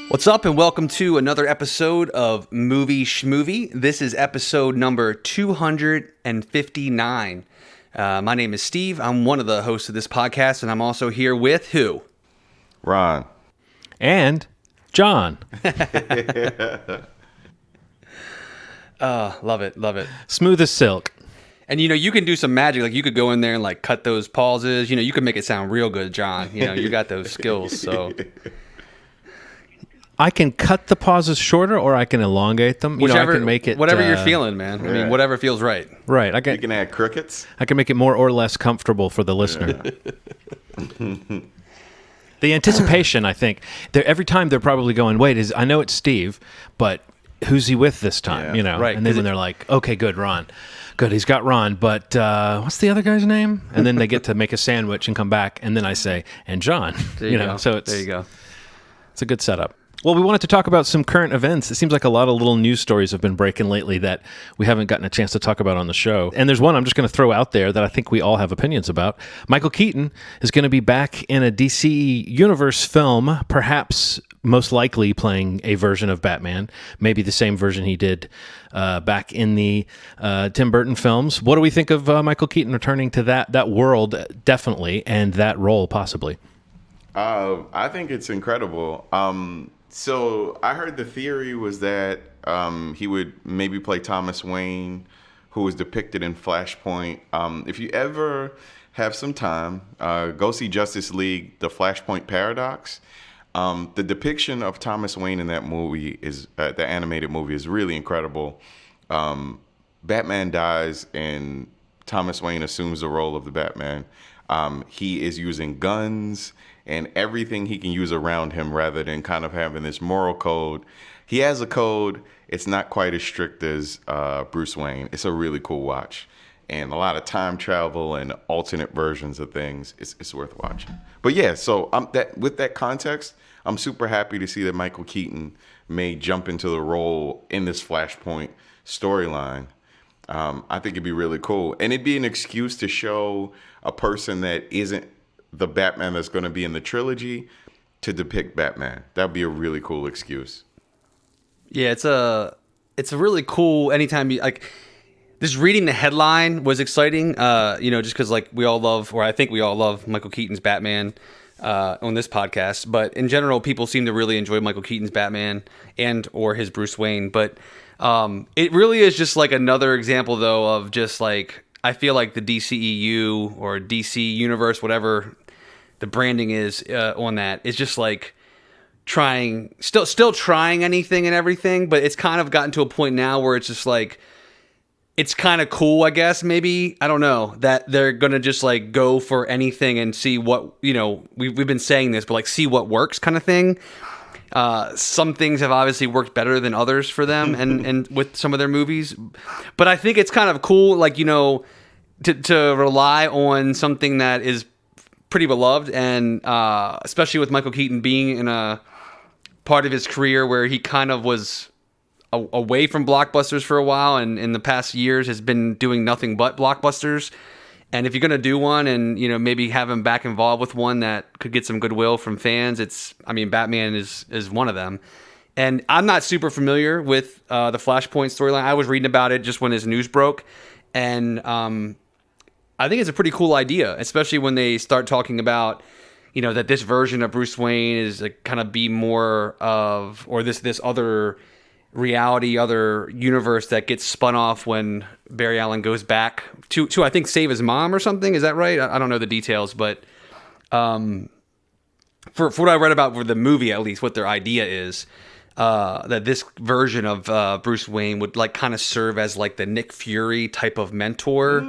What's up, and welcome to another episode of Movie Schmovie. This is episode number 259. My name is Steve. I'm one of the hosts of this podcast, and I'm also here with who? Ron. And John. Love it, love it. Smooth as silk. And you can do some magic. Like you could go in there and like cut those pauses. You could make it sound real good, John. You got those skills, so... I can cut the pauses shorter, or I can elongate them. Whichever, I can make it whatever you're feeling, man. I mean, whatever feels right. Right. You can add crickets. I can make it more or less comfortable for the listener. The anticipation, I think, every time they're probably going, "Wait, I know it's Steve, but who's he with this time?" Yeah. Right. And then when they're like, "Okay, good, Ron, good, he's got Ron, but what's the other guy's name?" And then they get to make a sandwich and come back, and then I say, "And John." There you go. So there you go. It's a good setup. Well, we wanted to talk about some current events. It seems like a lot of little news stories have been breaking lately that we haven't gotten a chance to talk about on the show. And there's one I'm just going to throw out there that I think we all have opinions about. Michael Keaton is going to be back in a DC Universe film, perhaps most likely playing a version of Batman, maybe the same version he did back in the Tim Burton films. What do we think of Michael Keaton returning to that world, definitely, and that role, possibly? I think it's incredible. So I heard the theory was that he would maybe play Thomas Wayne, who was depicted in Flashpoint. If you ever have some time, go see Justice League, The Flashpoint Paradox. The depiction of Thomas Wayne in that movie the animated movie is really incredible. Batman dies and Thomas Wayne assumes the role of the Batman. He is using guns and everything he can use around him rather than kind of having this moral code. He has a code. It's not quite as strict as Bruce Wayne. It's a really cool watch. And a lot of time travel and alternate versions of things. It's worth watching. But yeah, so with that context, I'm super happy to see that Michael Keaton may jump into the role in this Flashpoint storyline. I think it'd be really cool. And it'd be an excuse to show a person that isn't the Batman that's going to be in the trilogy to depict Batman. That'd be a really cool excuse. Yeah, it's a really cool. Anytime you like, just reading the headline was exciting. Just because like we all love, or I think we all love Michael Keaton's Batman on this podcast. But in general, people seem to really enjoy Michael Keaton's Batman or his Bruce Wayne. But it really is just like another example, though, of just like I feel like the DCEU or DC Universe, whatever the branding is on that, is just like still trying anything and everything, but it's kind of gotten to a point now where it's just like it's kind of cool, I guess, maybe, I don't know, that they're gonna just like go for anything and see what, we've been saying this, but like see what works kind of thing. Some things have obviously worked better than others for them and with some of their movies, but I think it's kind of cool, like, to rely on something that is pretty beloved, and especially with Michael Keaton being in a part of his career where he kind of was away from blockbusters for a while, and in the past years has been doing nothing but blockbusters. And if you're going to do one and, maybe have him back involved with one that could get some goodwill from fans, Batman is one of them. And I'm not super familiar with the Flashpoint storyline. I was reading about it just when his news broke. And I think it's a pretty cool idea, especially when they start talking about, that this version of Bruce Wayne is kind of be more of, or this other reality, other universe that gets spun off when Barry Allen goes back to I think save his mom or something. Is that right? I don't know the details, but for what I read about for the movie, at least what their idea is, that this version of Bruce Wayne would like kind of serve as like the Nick Fury type of mentor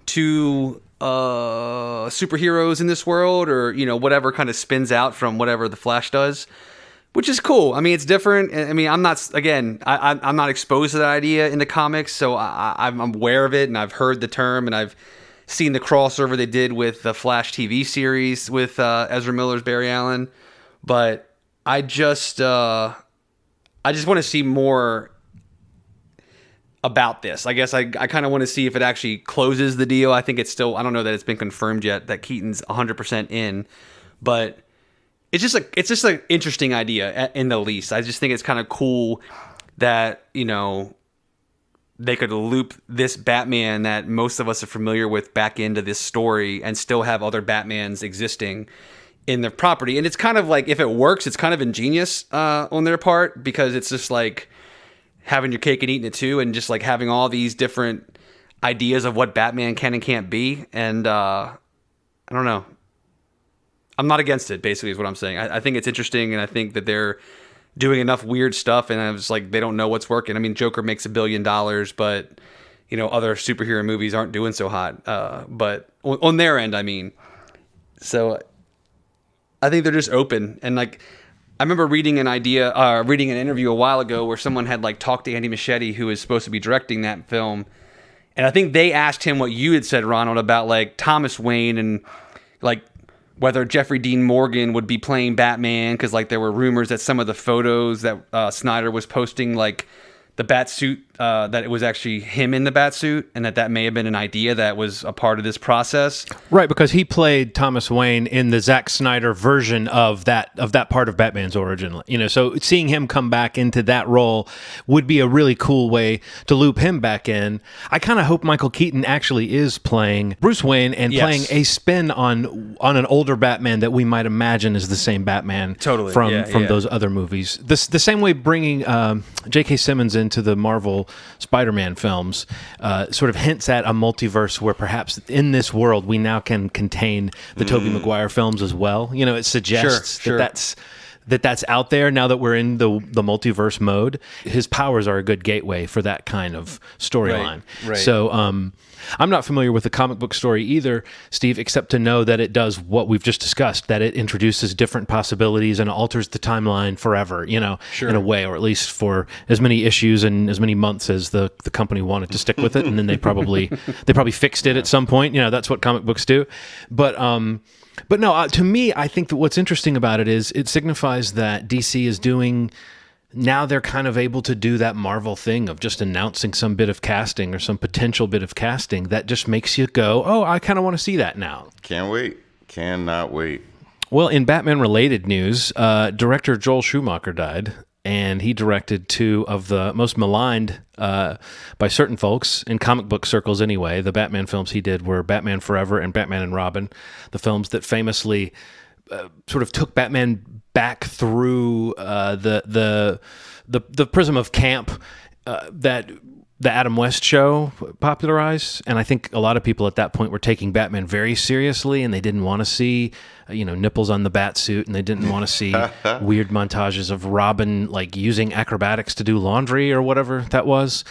to superheroes in this world, or whatever kind of spins out from whatever the Flash does. Which is cool. I mean, it's different. I mean, I'm not exposed to that idea in the comics, so I'm aware of it, and I've heard the term, and I've seen the crossover they did with the Flash TV series with Ezra Miller's Barry Allen. But I just want to see more about this. I guess I kind of want to see if it actually closes the deal. I think it's still, I don't know that it's been confirmed yet that Keaton's 100% in, but it's just an interesting idea in the least. I just think it's kind of cool that, you know, they could loop this Batman that most of us are familiar with back into this story and still have other Batmans existing in the property. And it's kind of like, if it works, it's kind of ingenious on their part, because it's just like having your cake and eating it too, and just like having all these different ideas of what Batman can and can't be. And I don't know. I'm not against it, basically, is what I'm saying. I think it's interesting, and I think that they're doing enough weird stuff, and I was like, they don't know what's working. I mean, Joker makes $1 billion, but, you know, other superhero movies aren't doing so hot. But on their end, I mean. So I think they're just open. And like, I remember reading an interview a while ago where someone had like talked to Andy Muschietti, who is supposed to be directing that film. And I think they asked him what you had said, Ronald, about like Thomas Wayne and like whether Jeffrey Dean Morgan would be playing Batman, because like there were rumors that some of the photos that Snyder was posting, like the bat suit, that it was actually him in the bat suit, and that may have been an idea that was a part of this process. Right, because he played Thomas Wayne in the Zack Snyder version of that part of Batman's origin. You know, so seeing him come back into that role would be a really cool way to loop him back in. I kind of hope Michael Keaton actually is playing Bruce Wayne and playing a spin on an older Batman that we might imagine is the same Batman from those other movies. The same way bringing J.K. Simmons into the Marvel Spider-Man films sort of hints at a multiverse where perhaps in this world we now can contain the Tobey Maguire films as well. You know, it suggests that's out there now that we're in the multiverse mode. His powers are a good gateway for that kind of storyline. Right. So I'm not familiar with the comic book story either, Steve, except to know that it does what we've just discussed, that it introduces different possibilities and alters the timeline forever, you know, in a way, or at least for as many issues and as many months as the company wanted to stick with it. And then they probably fixed it at some point. You know, that's what comic books do. But no, to me, I think that what's interesting about it is it signifies that DC is doing. Now they're kind of able to do that Marvel thing of just announcing some bit of casting or some potential bit of casting that just makes you go, oh, I kind of want to see that now. Can't wait. Cannot wait. Well, in Batman-related news, director Joel Schumacher died, and he directed two of the most maligned by certain folks, in comic book circles anyway. The Batman films he did were Batman Forever and Batman and Robin, the films that famously sort of took Batman back through the prism of camp that the Adam West show popularized. And I think a lot of people at that point were taking Batman very seriously, and they didn't want to see nipples on the bat suit, and they didn't want to see weird montages of Robin like using acrobatics to do laundry or whatever that was.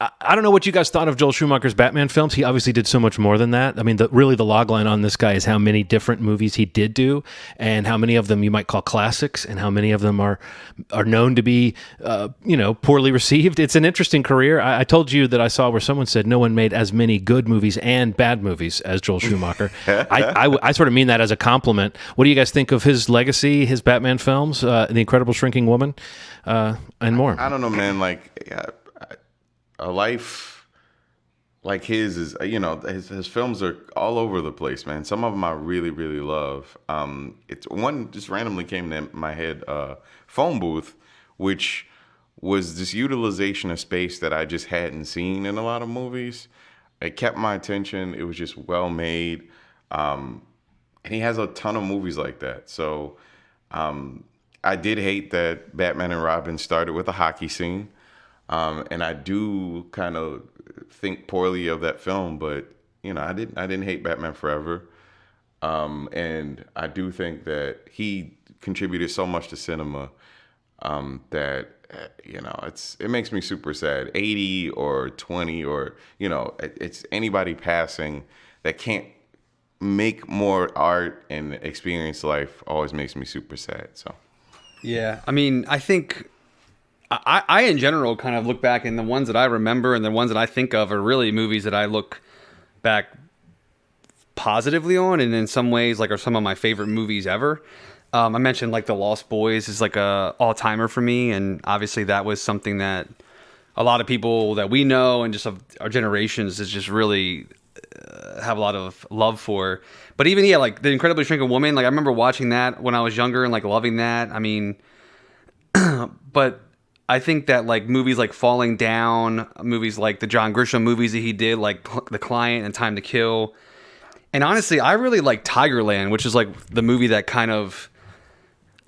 I don't know what you guys thought of Joel Schumacher's Batman films. He obviously did so much more than that. I mean, really the logline on this guy is how many different movies he did do, and how many of them you might call classics, and how many of them are known to be, poorly received. It's an interesting career. I told you that I saw where someone said no one made as many good movies and bad movies as Joel Schumacher. I sort of mean that as a compliment. What do you guys think of his legacy, his Batman films, The Incredible Shrinking Woman, and more? I don't know, man. A life like his is, his films are all over the place, man. Some of them I really, really love. It's one just randomly came to my head, Phone Booth, which was this utilization of space that I just hadn't seen in a lot of movies. It kept my attention. It was just well made. And he has a ton of movies like that. So I did hate that Batman and Robin started with a hockey scene. And I do kind of think poorly of that film, but I didn't hate Batman Forever, and I do think that he contributed so much to cinema that it makes me super sad. 80 or 20 or it's anybody passing that can't make more art and experience life always makes me super sad. So yeah, I mean, I think. I in general kind of look back, and the ones that I remember and the ones that I think of are really movies that I look back positively on, and in some ways are some of my favorite movies ever. I mentioned The Lost Boys is a all-timer for me, and obviously that was something that a lot of people that we know and just of our generations is just really have a lot of love for. But even like The Incredibly Shrinking Woman, like I remember watching that when I was younger and like loving that. I mean, but I think that like movies like Falling Down, movies like the John Grisham movies that he did, like The Client and Time to Kill. And honestly, I really like Tigerland, which is like the movie that kind of,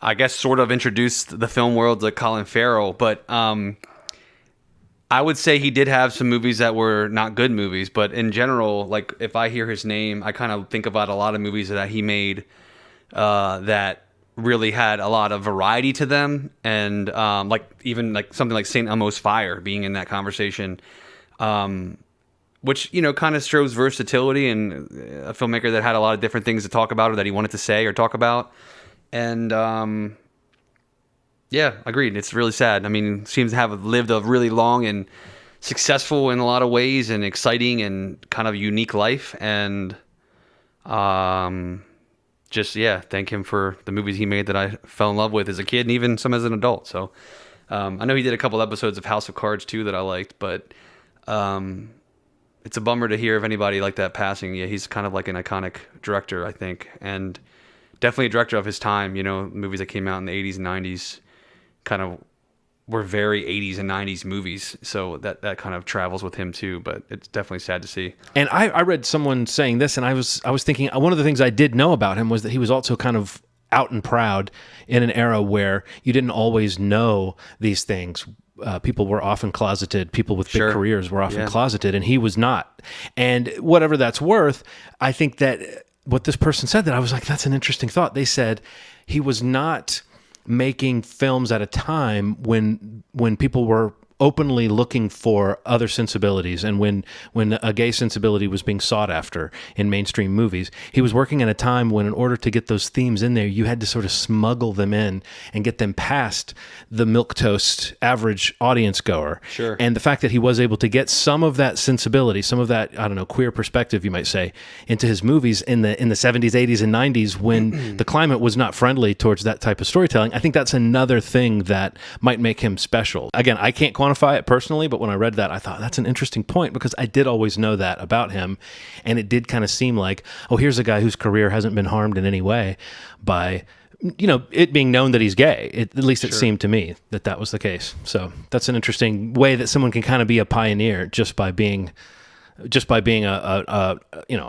I guess, sort of introduced the film world to Colin Farrell. But I would say he did have some movies that were not good movies. But in general, like if I hear his name, I kind of think about a lot of movies that he made that really had a lot of variety to them. And like even like something like St. Elmo's Fire being in that conversation. Which, kind of shows versatility and a filmmaker that had a lot of different things to talk about or that he wanted to say or talk about. And, yeah, agreed. It's really sad. I mean, seems to have lived a really long and successful in a lot of ways and exciting and kind of unique life. And just, thank him for the movies he made that I fell in love with as a kid and even some as an adult. So I know he did a couple episodes of House of Cards, too, that I liked. But it's a bummer to hear of anybody like that passing. Yeah, he's kind of like an iconic director, I think, and definitely a director of his time. Movies that came out in the 80s and 90s kind of were very 80s and 90s movies, so that kind of travels with him too. But it's definitely sad to see. And I read someone saying this, and I was thinking one of the things I did know about him was that he was also kind of out and proud in an era where you didn't always know these things. People were often closeted. People with big careers were often closeted, and he was not. And whatever that's worth, I think that what this person said, that I was like, that's an interesting thought. They said he was not making films at a time when people were openly looking for other sensibilities, and when a gay sensibility was being sought after in mainstream movies. He was working at a time when, in order to get those themes in there, you had to sort of smuggle them in and get them past the milquetoast average audience goer. Sure. And the fact that he was able to get some of that sensibility, some of that, I don't know, queer perspective, you might say, into his movies in the 70s, 80s, and 90s when the climate was not friendly towards that type of storytelling, I think that's another thing that might make him special. Again, I can't quantify it personally, but when I read that, I thought that's an interesting point, because I did always know that about him, and it did kind of seem like, oh, here's a guy whose career hasn't been harmed in any way by it being known that he's gay. At least it seemed to me that was the case. So that's an interesting way that someone can kind of be a pioneer just by being a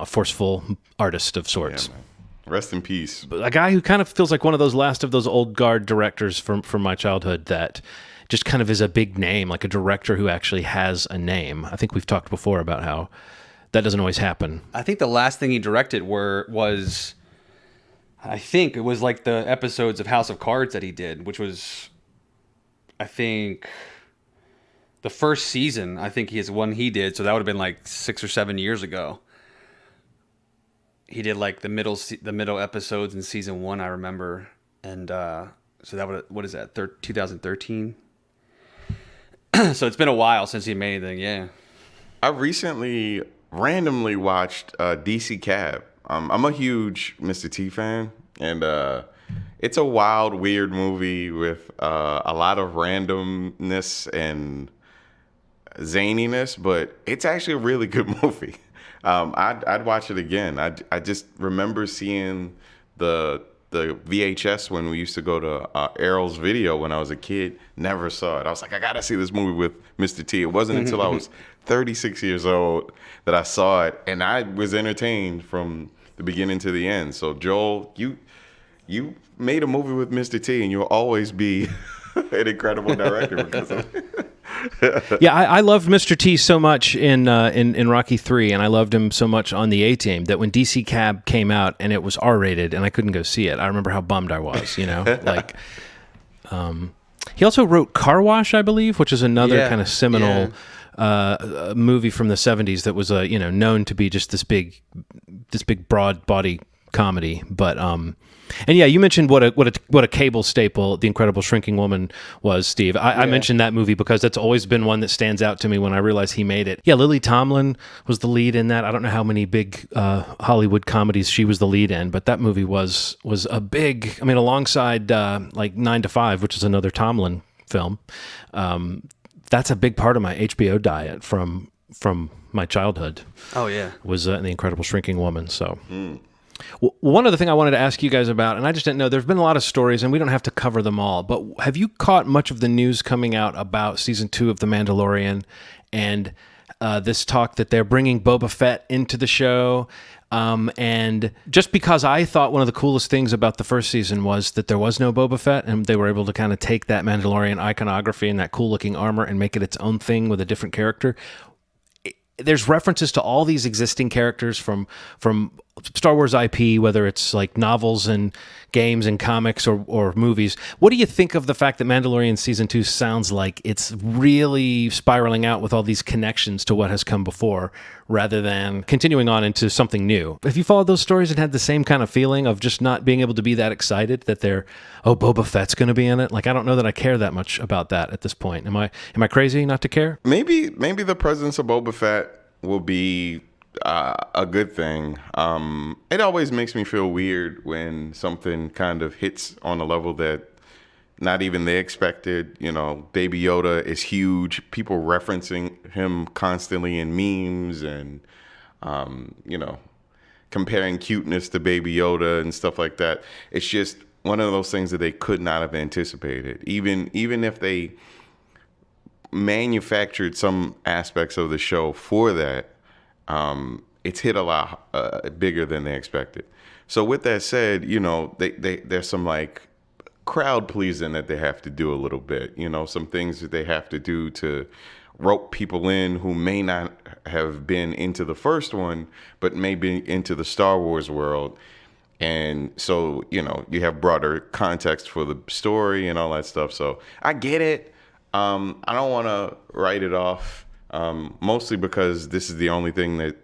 forceful artist of sorts. Yeah, man. Rest in peace. A guy who kind of feels like one of those last of those old guard directors from my childhood that just kind of is a big name, like a director who actually has a name. I think we've talked before about how that doesn't always happen. I think the last thing he directed was like the episodes of House of Cards that he did, which was, I think, the first season. I think is one he did, so that would have been like 6 or 7 years ago. He did like the middle episodes in season 1, I remember, and so that what is that? 2013. So it's been a while since he made anything. Yeah. I recently randomly watched DC Cab. I'm a huge Mr. T fan, and it's a wild, weird movie with a lot of randomness and zaniness, but it's actually a really good movie. I'd watch it again. I just remember seeing the VHS when we used to go to Errol's Video when I was a kid. Never saw it. I was like, I gotta see this movie with Mr. T. It wasn't until I was 36 years old that I saw it, and I was entertained from the beginning to the end. So Joel, you made a movie with Mr. T, and you'll always be an incredible director because of it. Yeah, I loved Mr. T so much in Rocky 3, and I loved him so much on the A-Team that when DC Cab came out and it was R-rated and I couldn't go see it, I remember how bummed I was, like he also wrote Car Wash, I believe, which is another kind of seminal movie from the 70s that was known to be just this big broad body comedy, but and yeah, you mentioned what a cable staple The Incredible Shrinking Woman was, Steve. I mentioned that movie because that's always been one that stands out to me when I realized he made it. Yeah, Lily Tomlin was the lead in that. I don't know how many big Hollywood comedies she was the lead in, but that movie was a big, alongside like 9 to 5, which is another Tomlin film. That's a big part of my HBO diet from my childhood. Oh yeah. Was The Incredible Shrinking Woman. So. One other thing I wanted to ask you guys about, and I just didn't know, there's been a lot of stories, and we don't have to cover them all, but have you caught much of the news coming out about season 2 of The Mandalorian and this talk that they're bringing Boba Fett into the show? And just because I thought one of the coolest things about the first season was that there was no Boba Fett, and they were able to kind of take that Mandalorian iconography and that cool-looking armor and make it its own thing with a different character. There's references to all these existing characters from Star Wars IP, whether it's like novels and games and comics or movies. What do you think of the fact that Mandalorian Season 2 sounds like it's really spiraling out with all these connections to what has come before rather than continuing on into something new? Have you followed those stories and had the same kind of feeling of just not being able to be that excited that Boba Fett's going to be in it? Like, I don't know that I care that much about that at this point. Am I crazy not to care? Maybe the presence of Boba Fett will be a good thing. It always makes me feel weird when something kind of hits on a level that not even they expected. You know, Baby Yoda is huge. People referencing him constantly in memes and, comparing cuteness to Baby Yoda and stuff like that. It's just one of those things that they could not have anticipated. Even if they manufactured some aspects of the show for that, it's hit a lot bigger than they expected. So with that said, there's some like crowd pleasing that they have to do a little bit. Some things that they have to do to rope people in who may not have been into the first one, but may be into the Star Wars world. And so, you have broader context for the story and all that stuff. So I get it. I don't want to write it off. Mostly because this is the only thing that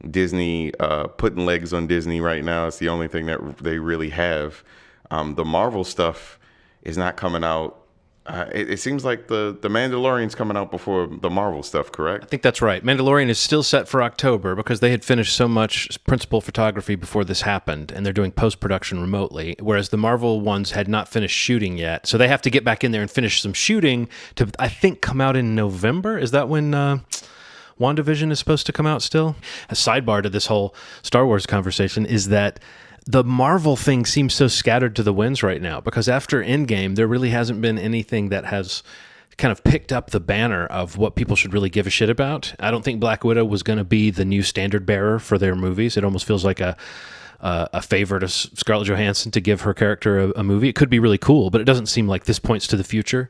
Disney, putting legs on Disney right now. It's the only thing that they really have. The Marvel stuff is not coming out. It seems like the Mandalorian's coming out before the Marvel stuff, correct? I think that's right. Mandalorian is still set for October because they had finished so much principal photography before this happened, and they're doing post-production remotely, whereas the Marvel ones had not finished shooting yet. So they have to get back in there and finish some shooting to, I think, come out in November. Is that when WandaVision is supposed to come out still? A sidebar to this whole Star Wars conversation is that the Marvel thing seems so scattered to the winds right now because after Endgame, there really hasn't been anything that has kind of picked up the banner of what people should really give a shit about. I don't think Black Widow was going to be the new standard bearer for their movies. It almost feels like a favor to Scarlett Johansson to give her character a movie. It could be really cool, but it doesn't seem like this points to the future.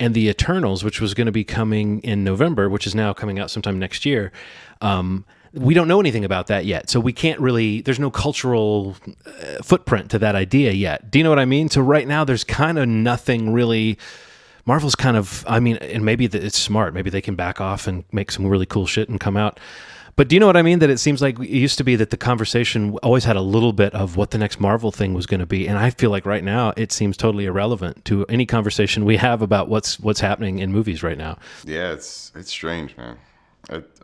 And the Eternals, which was going to be coming in November, which is now coming out sometime next year, we don't know anything about that yet. So we can't really, there's no cultural footprint to that idea yet. Do you know what I mean? So right now there's kind of nothing really. Marvel's kind of, and maybe it's smart. Maybe they can back off and make some really cool shit and come out. But do you know what I mean? That it seems like it used to be that the conversation always had a little bit of what the next Marvel thing was going to be. And I feel like right now it seems totally irrelevant to any conversation we have about what's happening in movies right now. Yeah, it's strange, man.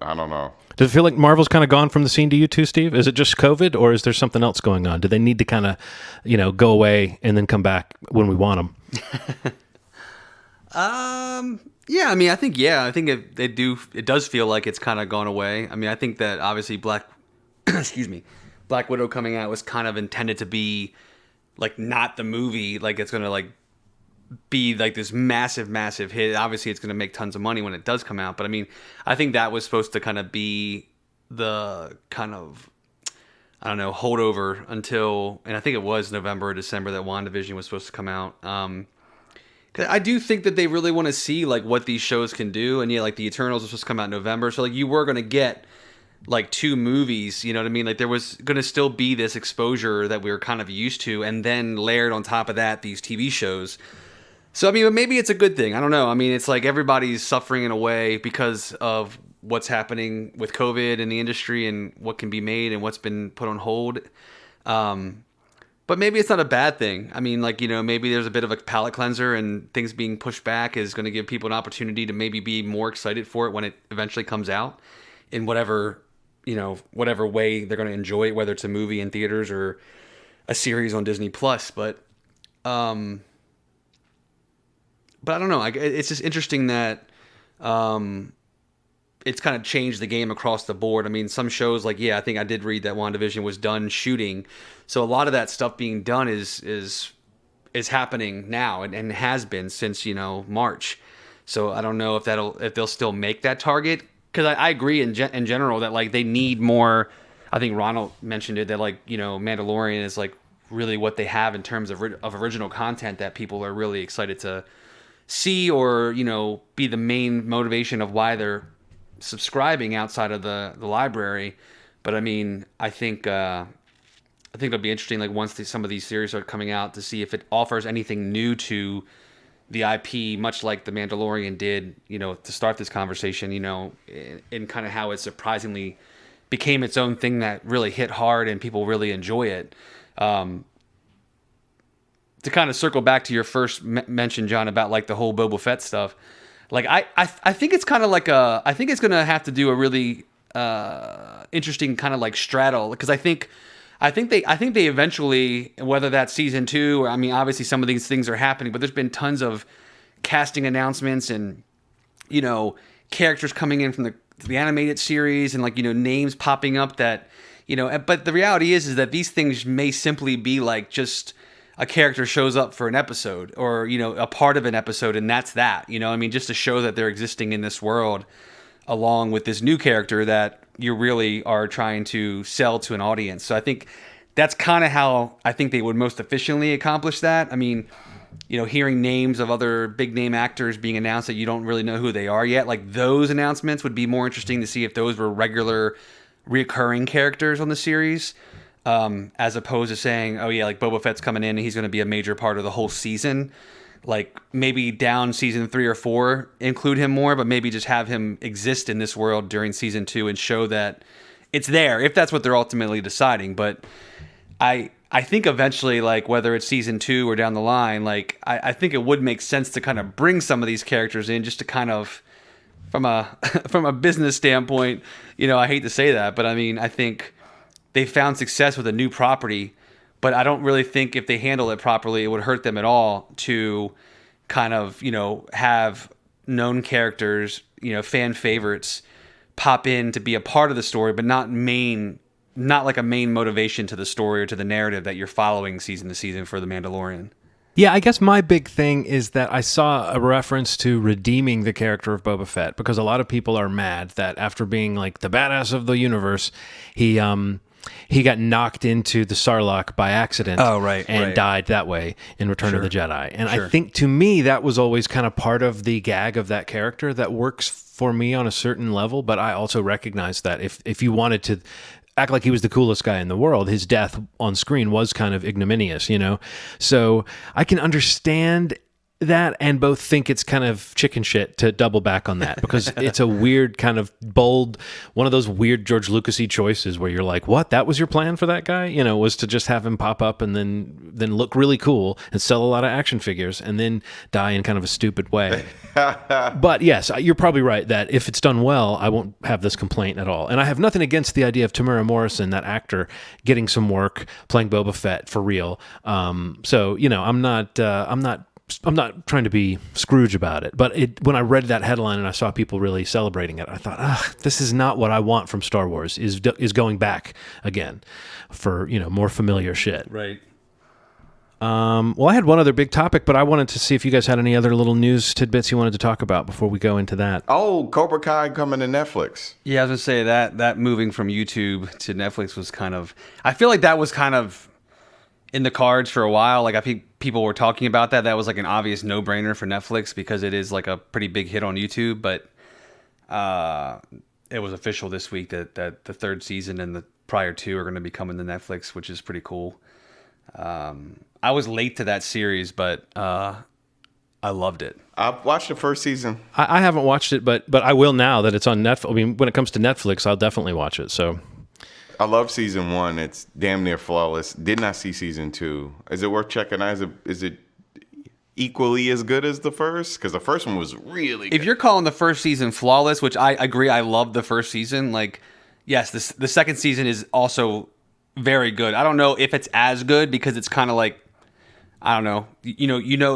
I don't know. Does it feel like Marvel's kind of gone from the scene to you too, Steve? Is it just COVID, or is there something else going on? Do they need to kind of, go away and then come back when we want them? Yeah, I think they do. It does feel like it's kind of gone away. I think that obviously Black Widow coming out was kind of intended to be like not the movie. Like it's gonna like be like this massive hit. Obviously, it's gonna make tons of money when it does come out. But I think that was supposed to kind of be the kind of, I don't know, holdover until, and I think it was November or December that WandaVision was supposed to come out. I do think that they really want to see like what these shows can do, and like the Eternals was supposed to come out in November, so like you were going to get like 2 movies, you know what I mean? Like there was going to still be this exposure that we were kind of used to, and then layered on top of that these TV shows. So maybe it's a good thing. I don't know. It's like everybody's suffering in a way because of what's happening with COVID in the industry and what can be made and what's been put on hold. But maybe it's not a bad thing. Maybe there's a bit of a palate cleanser, and things being pushed back is going to give people an opportunity to maybe be more excited for it when it eventually comes out in whatever way they're going to enjoy it, whether it's a movie in theaters or a series on Disney Plus. But I don't know. It's just interesting that it's kind of changed the game across the board. I mean, some shows like, I think I did read that WandaVision was done shooting. So a lot of that stuff being done is happening now and has been since, March. So I don't know if they'll still make that target, because I agree in general that like they need more. I think Ronald mentioned it, that like, Mandalorian is like really what they have in terms of original content that people are really excited to see, or be the main motivation of why they're subscribing outside of the library. But I mean, I think it'll be interesting, like once some of these series start coming out, to see if it offers anything new to the IP, much like The Mandalorian did, to start this conversation, in kind of how it surprisingly became its own thing that really hit hard and people really enjoy it. To kind of circle back to your first mention, John, about like the whole Boba Fett stuff, like I think it's kind of like I think it's gonna have to do a really interesting kind of like straddle, because I think they eventually, whether that's season 2 or, I mean, obviously some of these things are happening, but there's been tons of casting announcements and characters coming in from the animated series, and like names popping up that but the reality is that these things may simply be like just a character shows up for an episode, or a part of an episode, and that's that. I mean, just to show that they're existing in this world along with this new character that you really are trying to sell to an audience. So I think that's kind of how I think they would most efficiently accomplish that. I mean, hearing names of other big name actors being announced that you don't really know who they are yet, like those announcements would be more interesting to see if those were regular reoccurring characters on the series. As opposed to saying, oh yeah, like Boba Fett's coming in and he's going to be a major part of the whole season. Like maybe down season 3 or 4, include him more, but maybe just have him exist in this world during season 2 and show that it's there, if that's what they're ultimately deciding. But I think eventually, like whether it's season 2 or down the line, like I think it would make sense to kind of bring some of these characters in, just to kind of, from a business standpoint, I hate to say that, but I mean, I think they found success with a new property, but I don't really think if they handle it properly, it would hurt them at all to kind of, have known characters, fan favorites pop in to be a part of the story, but not like a main motivation to the story or to the narrative that you're following season to season for The Mandalorian. Yeah, I guess my big thing is that I saw a reference to redeeming the character of Boba Fett, because a lot of people are mad that after being like the badass of the universe, he got knocked into the Sarlacc by accident. Oh, right. And died that way in Return of the Jedi. And Sure. I think, to me, that was always kind of part of the gag of that character that works for me on a certain level. But I also recognize that if you wanted to act like he was the coolest guy in the world, his death on screen was kind of ignominious, So I can understand that, and both think it's kind of chicken shit to double back on that, because it's a weird kind of bold, one of those weird George Lucas-y choices where you're like, what, that was your plan for that guy? Was to just have him pop up and then look really cool and sell a lot of action figures and then die in kind of a stupid way. But yes, you're probably right that if it's done well, I won't have this complaint at all. And I have nothing against the idea of Tamura Morrison, that actor, getting some work playing Boba Fett for real. So I'm not trying to be Scrooge about it, but when I read that headline and I saw people really celebrating it, I thought, this is not what I want from Star Wars, is going back again for, more familiar shit. Right. Well, I had one other big topic, but I wanted to see if you guys had any other little news tidbits you wanted to talk about before we go into that. Oh, Cobra Kai coming to Netflix. Yeah, I was going to say that moving from YouTube to Netflix was kind of, I feel like that was kind of in the cards for a while. Like, I think people were talking about that. That was like an obvious no-brainer for Netflix, because it is like a pretty big hit on YouTube. But it was official this week that the 3rd season and the prior 2 are going to be coming to Netflix, which is pretty cool. I was late to that series, but I loved it. I watched the first season. I haven't watched it, but I will now that it's on Netflix. I mean, when it comes to Netflix, I'll definitely watch it. So I love season 1. It's damn near flawless. Did not see season 2. Is it worth checking out? Is it equally as good as the first? Because the first one was really good. If you're calling the first season flawless, which I agree, I love the first season. Like, yes, the second season is also very good. I don't know if it's as good, because it's kind of like, I don't know,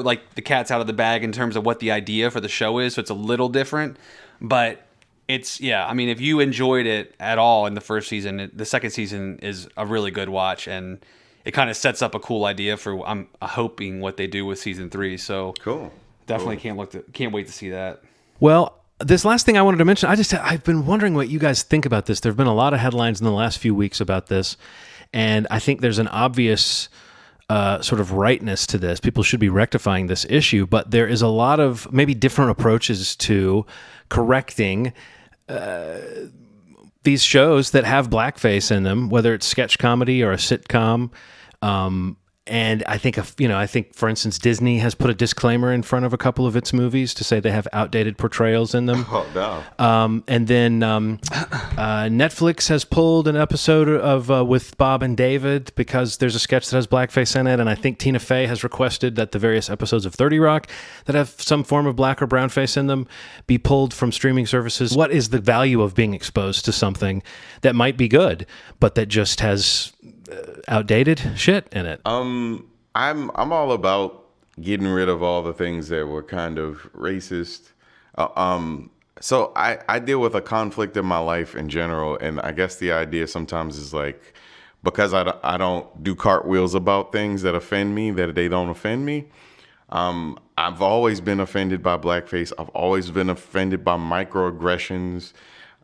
like the cat's out of the bag in terms of what the idea for the show is, so it's a little different, but I mean, if you enjoyed it at all in the first season, the second season is a really good watch, and it kind of sets up a cool idea for I'm hoping what they do with season 3. So Cool. definitely can't wait to see that. Well, this last thing I wanted to mention, I've been wondering what you guys think about this. There have been a lot of headlines in the last few weeks about this, and I think there's an obvious sort of rightness to this. People should be rectifying this issue, but there is a lot of maybe different approaches to correcting these shows that have blackface in them, whether it's sketch comedy or a sitcom. And I think, for instance, Disney has put a disclaimer in front of a couple of its movies to say they have outdated portrayals in them. Oh, no. And then Netflix has pulled an episode of with Bob and David because there's a sketch that has blackface in it. And I think Tina Fey has requested that the various episodes of 30 Rock that have some form of black or brown face in them be pulled from streaming services. What is the value of being exposed to something that might be good, but that just has outdated shit in it? I'm all about getting rid of all the things that were kind of racist. So I deal with a conflict in my life in general, and I guess the idea sometimes is like, because I don't do cartwheels about things that offend me, that they don't offend me. I've always been offended by blackface. I've always been offended by microaggressions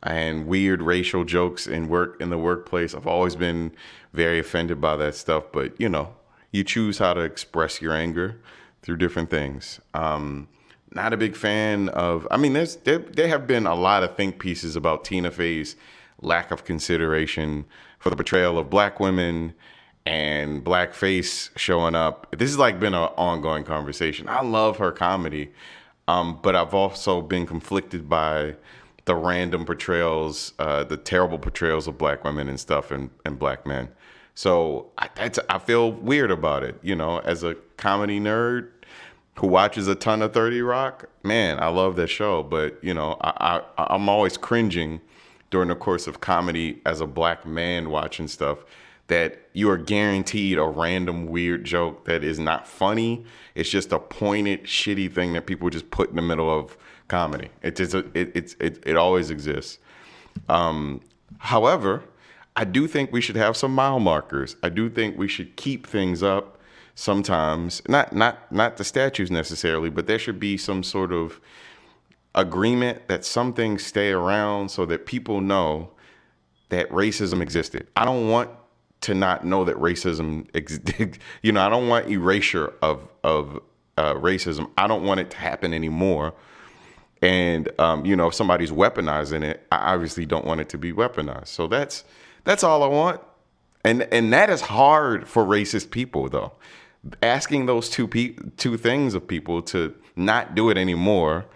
and weird racial jokes in the workplace. I've always been very offended by that stuff, but you choose how to express your anger through different things. Not a big fan of, there have been a lot of think pieces about Tina Fey's lack of consideration for the portrayal of black women and blackface showing up. This has been an ongoing conversation. I love her comedy, but I've also been conflicted by the random portrayals, the terrible portrayals of black women and stuff, and black men. So I feel weird about it, as a comedy nerd who watches a ton of 30 Rock. Man, I love that show, but I'm always cringing during the course of comedy as a black man watching stuff that you are guaranteed a random weird joke that is not funny. It's just a pointed, shitty thing that people just put in the middle of comedy. It always exists. However, I do think we should have some mile markers. I do think we should keep things up sometimes. Not the statues necessarily, but there should be some sort of agreement that some things stay around so that people know that racism existed. I don't want to not know that racism existed. I don't want erasure of racism. I don't want it to happen anymore. And if somebody's weaponizing it, I obviously don't want it to be weaponized. So that's all I want. And that is hard for racist people, though. Asking those two things of people to not do it anymore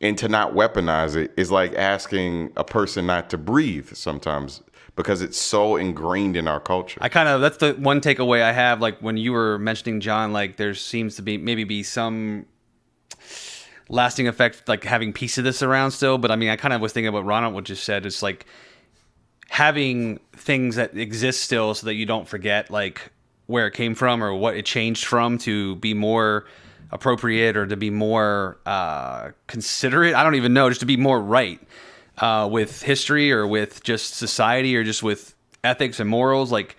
and to not weaponize it is like asking a person not to breathe sometimes, because it's so ingrained in our culture. That's the one takeaway I have. Like when you were mentioning, John, like there seems to be some lasting effect, like having piece of this around still. But I kind of was thinking about what Ronald just said. It's like having things that exist still so that you don't forget like where it came from or what it changed from, to be more appropriate or to be more considerate. I don't even know, just to be more right with history or with just society or just with ethics and morals. Like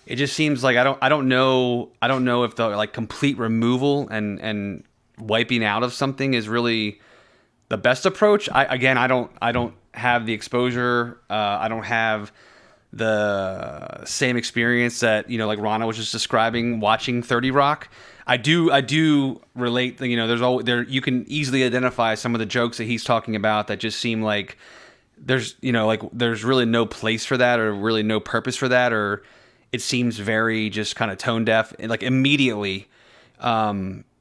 it just seems like I don't know if the like complete removal and wiping out of something is really the best approach. I don't have the exposure. I don't have the same experience that like Ronald was just describing watching 30 Rock. I do relate. There's always there. You can easily identify some of the jokes that he's talking about that just seem like there's there's really no place for that or really no purpose for that, or it seems very just kind of tone deaf like immediately.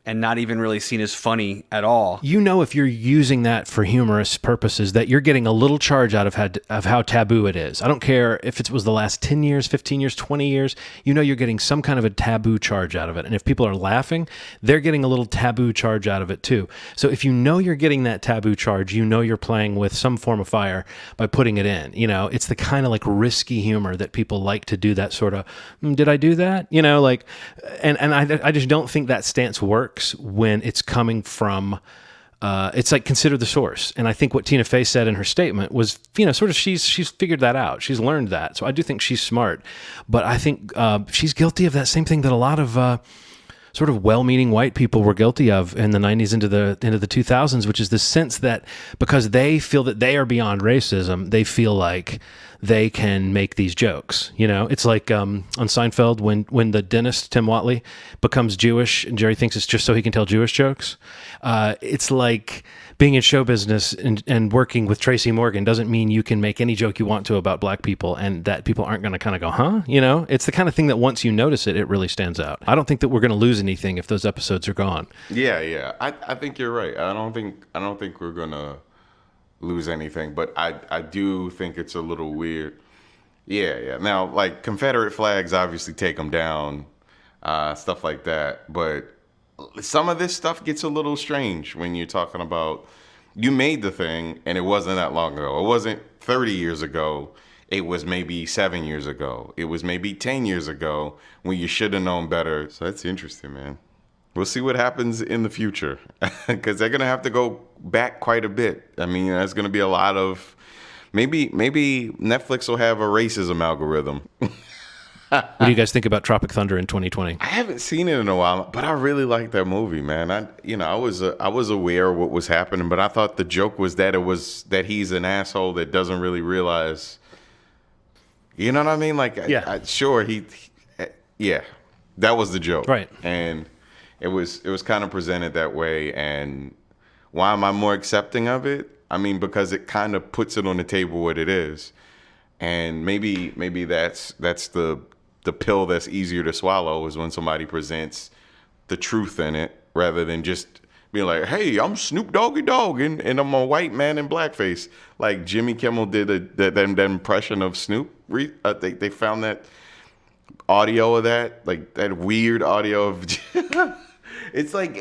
And not even really seen as funny at all. If you're using that for humorous purposes, that you're getting a little charge out of how taboo it is. I don't care if it was the last 10 years, 15 years, 20 years, you're getting some kind of a taboo charge out of it. And if people are laughing, they're getting a little taboo charge out of it too. So if you're getting that taboo charge, you're playing with some form of fire by putting it in. It's the kind of like risky humor that people like to do, that sort of, did I do that? And I just don't think that stance works when it's coming from it's like consider the source. And I think what Tina Fey said in her statement was, sort of she's figured that out. She's learned that. So I do think she's smart. But I think she's guilty of that same thing that a lot of sort of well-meaning white people were guilty of in the 90s into the 2000s, which is the sense that because they feel that they are beyond racism, they feel like they can make these jokes. It's like on Seinfeld when the dentist, Tim Whatley, becomes Jewish and Jerry thinks it's just so he can tell Jewish jokes. It's like being in show business and working with Tracy Morgan doesn't mean you can make any joke you want to about black people and that people aren't going to kind of go, huh? It's the kind of thing that once you notice it, it really stands out. I don't think that we're going to lose anything if those episodes are gone. Yeah. I think you're right. I don't think we're going to lose anything, but I do think it's a little weird. Yeah. Now, like Confederate flags, obviously take them down, stuff like that, but some of this stuff gets a little strange when you're talking about you made the thing and it wasn't that long ago. It wasn't 30 years ago. It was maybe 7 years ago. It was maybe 10 years ago when you should have known better. So that's interesting, man. We'll see what happens in the future because they're going to have to go back quite a bit. I mean, there's going to be a lot of maybe Netflix will have a racism algorithm. What do you guys think about Tropic Thunder in 2020? I haven't seen it in a while, but I really like that movie, man. I was aware of what was happening, but I thought the joke was that he's an asshole that doesn't really realize. You know what I mean? Like, yeah, sure, yeah, that was the joke, right? And it was kind of presented that way. And why am I more accepting of it? I mean, because it kind of puts it on the table what it is, and maybe that's the pill that's easier to swallow is when somebody presents the truth in it rather than just being like, hey, I'm Snoop Doggy Dogg and I'm a white man in blackface. Like Jimmy Kimmel did that impression of Snoop. They found that audio of that, like that weird audio of it's like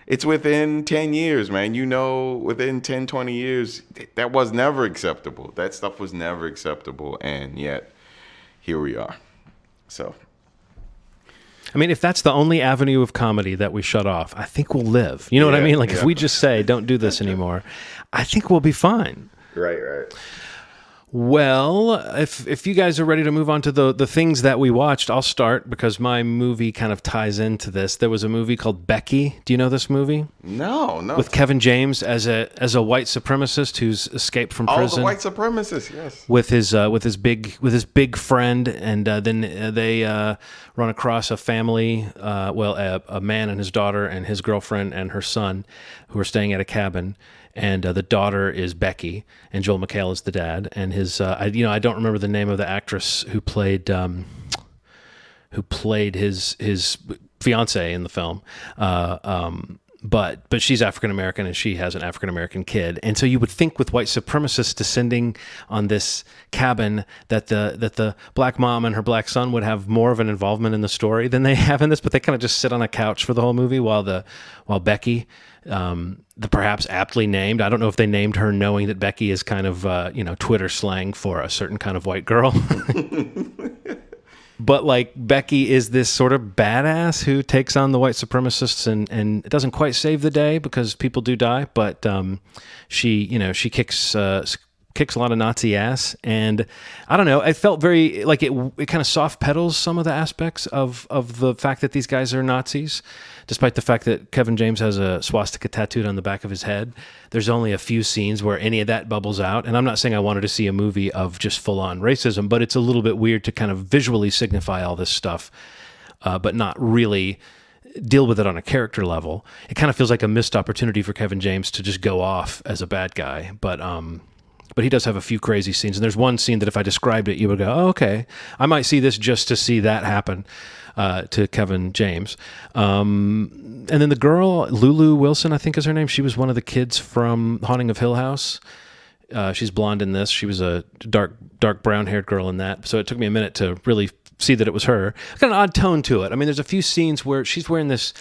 it's within 10 years, man. Within 10, 20 years, that was never acceptable. That stuff was never acceptable. And yet, here we are. So, I mean, if that's the only avenue of comedy that we shut off, I think we'll live. You know what I mean? Like if we just say, don't do this anymore, I think we'll be fine. Right. Well, if you guys are ready to move on to the things that we watched, I'll start because my movie kind of ties into this. There was a movie called Becky. Do you know this movie? No. With Kevin James as a white supremacist who's escaped from prison. Oh, the white supremacist, yes. With his big friend, and then they run across a family, a man and his daughter and his girlfriend and her son, who are staying at a cabin. And the daughter is Becky, and Joel McHale is the dad. And his, I don't remember the name of the actress who played his fiance in the film. But she's African American and she has an African American kid. And so you would think with white supremacists descending on this cabin that the black mom and her black son would have more of an involvement in the story than they have in this. But they kind of just sit on a couch for the whole movie while Becky. The perhaps aptly named, I don't know if they named her knowing that Becky is kind of, Twitter slang for a certain kind of white girl. But like Becky is this sort of badass who takes on the white supremacists and it doesn't quite save the day because people do die. But she kicks a lot of Nazi ass, and I don't know. I felt very like it kind of soft pedals some of the aspects of the fact that these guys are Nazis, despite the fact that Kevin James has a swastika tattooed on the back of his head. There's only a few scenes where any of that bubbles out, and I'm not saying I wanted to see a movie of just full-on racism, but it's a little bit weird to kind of visually signify all this stuff, but not really deal with it on a character level. It kind of feels like a missed opportunity for Kevin James to just go off as a bad guy, but he does have a few crazy scenes. And there's one scene that if I described it, you would go, oh, okay, I might see this just to see that happen to Kevin James. And then the girl, Lulu Wilson, I think is her name. She was one of the kids from Haunting of Hill House. She's blonde in this. She was a dark brown-haired girl in that. So it took me a minute to really see that it was her. Got an odd tone to it. I mean, there's a few scenes where she's wearing this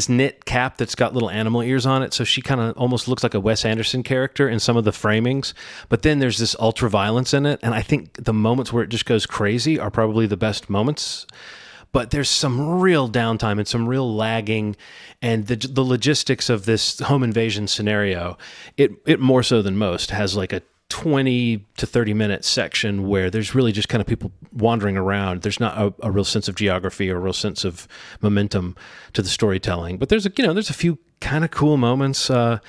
knit cap that's got little animal ears on it, so she kind of almost looks like a Wes Anderson character in some of the framings. But then there's this ultra violence in it, and I think the moments where it just goes crazy are probably the best moments. but there's some real downtime and some real lagging, and the logistics of this home invasion scenario, it more so than most has like a 20 to 30 minute section where there's really just kind of people wandering around. There's not a real sense of geography or a real sense of momentum to the storytelling, but there's a few kind of cool moments. I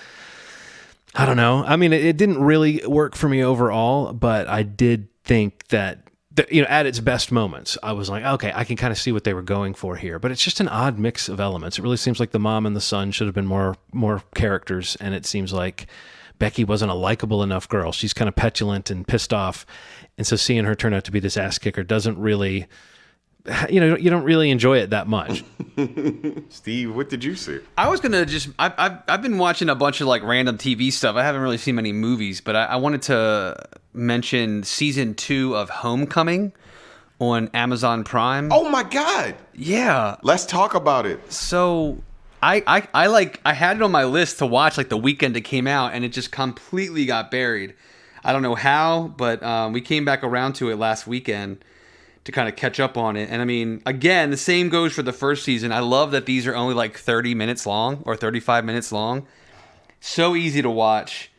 don't know. I mean, it didn't really work for me overall, but I did think that at its best moments, I was like, okay, I can kind of see what they were going for here. But it's just an odd mix of elements. It really seems like the mom and the son should have been more characters, and it seems like Becky wasn't a likable enough girl. She's kind of petulant and pissed off, and so seeing her turn out to be this ass kicker doesn't really, you don't really enjoy it that much. Steve, what did you see? I was gonna I've been watching a bunch of like random TV stuff. I haven't really seen many movies, but I wanted to mention season 2 of Homecoming on Amazon Prime. Oh my God! Yeah, Let's talk about it. so I had it on my list to watch like the weekend it came out, and it just completely got buried. I don't know how, but we came back around to it last weekend to kind of catch up on it. And I mean, again, the same goes for the first season. I love that these are only like 30 minutes long or 35 minutes long. So easy to watch.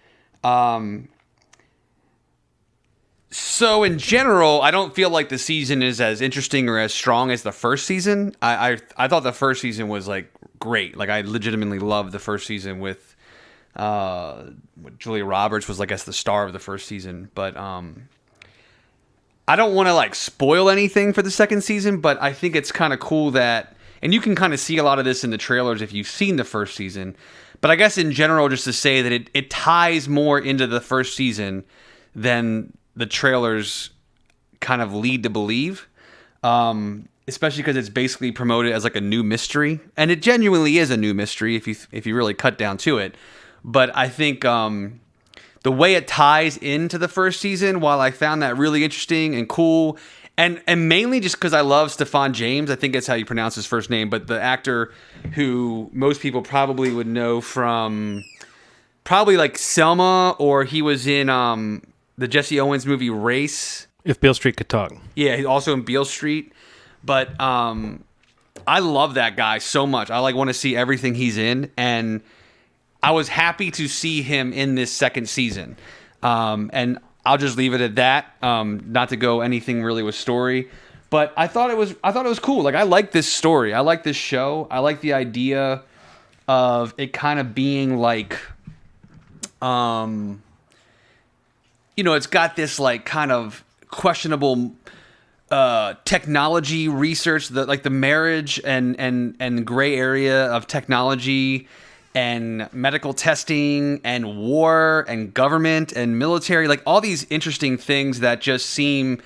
So in general, I don't feel like the season is as interesting or as strong as the first season. I thought the first season was like great. Like I legitimately loved the first season with Julia Roberts was, I guess, the star of the first season. But I don't want to like spoil anything for the second season, but I think it's kind of cool that, and you can kind of see a lot of this in the trailers if you've seen the first season. But I guess in general, just to say that it ties more into the first season than the trailers kind of lead to believe, especially because it's basically promoted as like a new mystery, and it genuinely is a new mystery if you really cut down to it. But I think the way it ties into the first season, while I found that really interesting and cool, and mainly just because I love Stephan James, I think that's how you pronounce his first name, but the actor who most people probably would know from probably like Selma, or he was in the Jesse Owens movie Race. If Beale Street could talk. Yeah, he's also in Beale Street. But I love that guy so much. I like want to see everything he's in, and I was happy to see him in this second season. And I'll just leave it at that. Not to go anything really with story, but I thought it was cool. Like I like this story. I like this show. I like the idea of it kind of being like it's got this like kind of questionable technology research, the marriage and gray area of technology and medical testing and war and government and military, like all these interesting things that just seem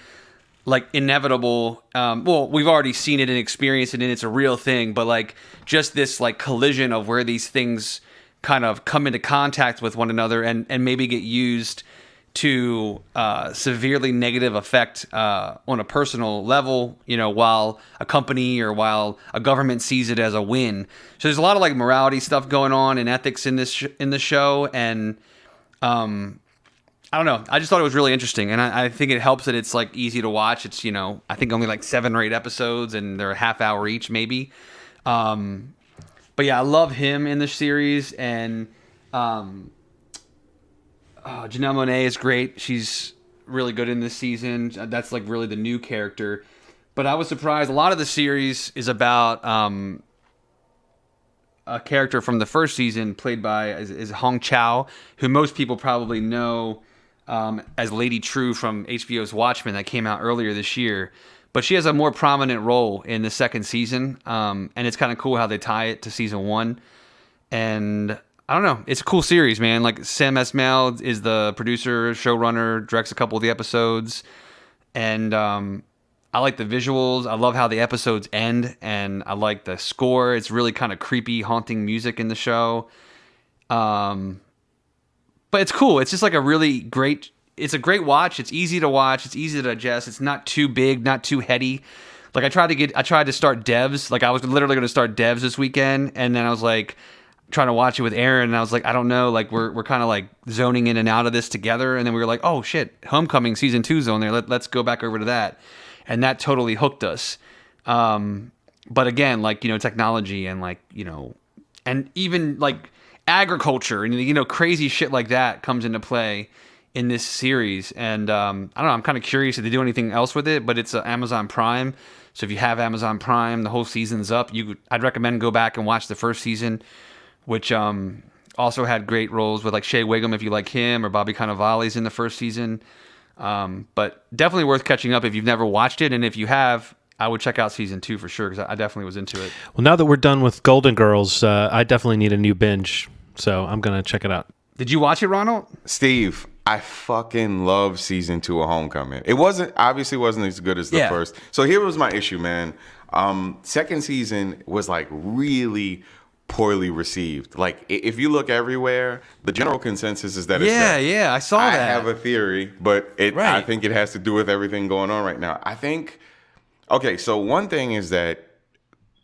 like inevitable. Well, we've already seen it and experienced it, and it's a real thing, but like just this like collision of where these things kind of come into contact with one another and maybe get used to severely negative effect on a personal level, while a company or while a government sees it as a win. So there's a lot of like morality stuff going on and ethics in this in the show, and I don't know. I just thought it was really interesting, and I think it helps that it's like easy to watch. It's I think only like 7 or 8 episodes, and they're a half hour each, maybe. But yeah, I love him in the series, and Janelle Monáe is great. She's really good in this season. That's like really the new character. But I was surprised. A lot of the series is about a character from the first season played by is Hong Chow, who most people probably know as Lady True from HBO's Watchmen that came out earlier this year. But she has a more prominent role in the second season, and it's kind of cool how they tie it to season 1. And I don't know. It's a cool series, man. Like Sam Esmail is the producer, showrunner, directs a couple of the episodes, and I like the visuals. I love how the episodes end, and I like the score. It's really kind of creepy, haunting music in the show. But it's cool. It's just like a really great. It's a great watch. It's easy to watch. It's easy to digest. It's not too big, not too heady. Like I tried to start Devs. Like I was literally going to start Devs this weekend, and then I was like trying to watch it with Aaron, and I was like, I don't know, like we're kind of like zoning in and out of this together, and then we were like, oh shit, Homecoming season 2's on there. Let's go back over to that, and that totally hooked us. But again, like, technology and like, and even like agriculture and, crazy shit like that comes into play in this series. And I don't know, I'm kind of curious if they do anything else with it, but it's Amazon Prime. So if you have Amazon Prime, the whole season's up. I'd recommend go back and watch the first season, which also had great roles with like Shea Wiggum if you like him, or Bobby Cannavale's in the first season. But definitely worth catching up if you've never watched it, and if you have, I would check out season 2 for sure, because I definitely was into it. Well, now that we're done with Golden Girls, I definitely need a new binge, so I'm gonna check it out. Did you watch it, Ronald? Steve, I fucking love season 2 of Homecoming. It obviously wasn't as good as the first. So here was my issue, man. Second season was like really poorly received. Like, if you look everywhere, the general consensus is that it's bad. I saw that. I have a theory, but I think it has to do with everything going on right now. I think, okay, so one thing is that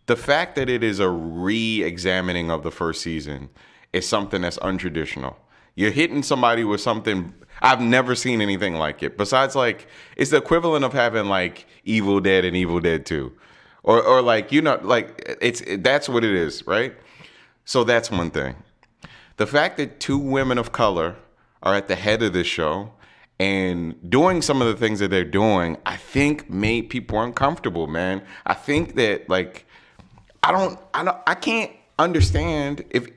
the fact that it is a re-examining of the first season is something that's untraditional. You're hitting somebody with something, I've never seen anything like it. Besides, like, it's the equivalent of having like Evil Dead and Evil Dead 2. Or like, that's what it is, right? So that's one thing. The fact that 2 women of color are at the head of this show and doing some of the things that they're doing, I think made people uncomfortable, man. I think that, like, I can't understand if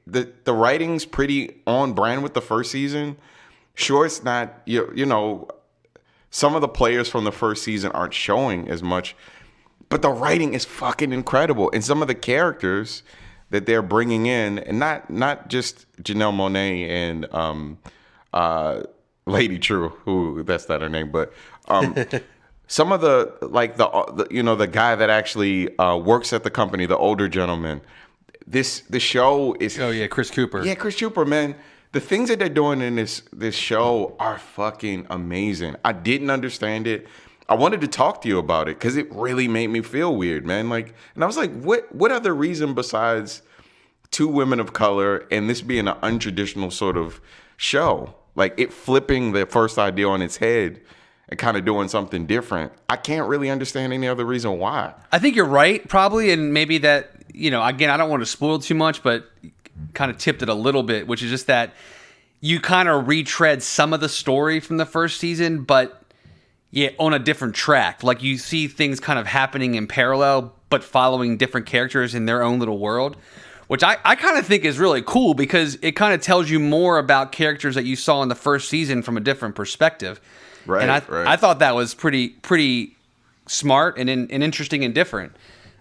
the writing's pretty on brand with the first season. Sure, it's not, some of the players from the first season aren't showing as much, but the writing is fucking incredible. And some of the characters that they're bringing in, and not just Janelle Monáe and Lady True, who that's not her name, but some of the guy that actually works at the company, the older gentleman. The show is Chris Cooper. Yeah, Chris Cooper, man. The things that they're doing in this show are fucking amazing. I didn't understand it. I wanted to talk to you about it because it really made me feel weird, man. Like, and I was like, what other reason besides 2 women of color and this being an untraditional sort of show? Like, it flipping the first idea on its head and kind of doing something different. I can't really understand any other reason why. I think you're right, probably, and maybe that, again, I don't want to spoil too much, but kind of tipped it a little bit, which is just that you kind of retread some of the story from the first season, but on a different track. Like, you see things kind of happening in parallel, but following different characters in their own little world, which I kind of think is really cool because it kind of tells you more about characters that you saw in the first season from a different perspective. Right, and right. I thought that was pretty smart and interesting and different.